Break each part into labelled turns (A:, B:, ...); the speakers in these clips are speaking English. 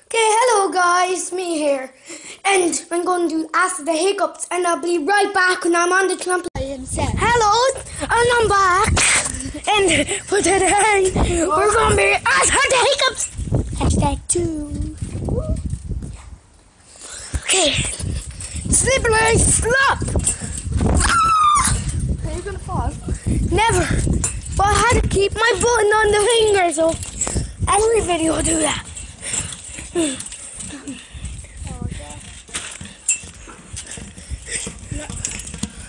A: Okay, hello guys, me here, and I'm going to ask the hiccups, and I'll be right back when I'm on the trampoline. Hello, and I'm back, and for today we're going to be asking the hiccups. #2. Okay, slippery slop.
B: Are you gonna fall?
A: Never, but I had to keep my button on the finger, so every video will do that.
B: Oh, yeah.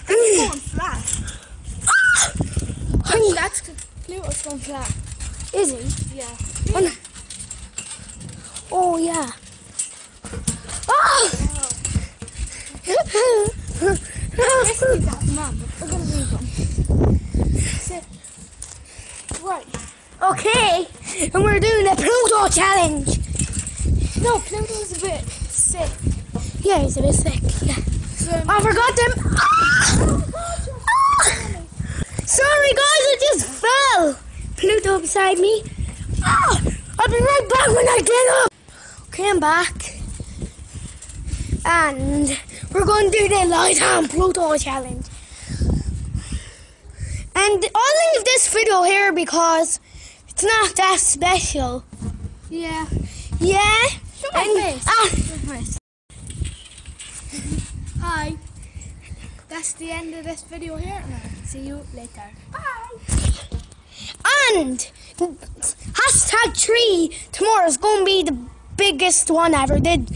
B: Going flat. That's Pluto's going flat.
A: Is he?
B: Yeah.
A: Oh yeah. Oh!
B: Let's leave that man. We're gonna leave him. Sit. Right.
A: Okay, and we're doing the Pluto challenge.
B: No, Pluto's a bit sick.
A: Yeah, he's a bit sick. Yeah.
B: So,
A: I forgot them. Sorry guys, I just fell. Pluto beside me. I'll be right back when I get up. Okay, I'm back. And we're going to do the light on Pluto challenge. And I'll leave this video here because it's not that special.
B: yeah.
A: Yeah?
B: Show my face. Show my face. Hi. That's the end of this video here. See you later. Bye.
A: And #3 tomorrow is going to be the biggest one I ever did.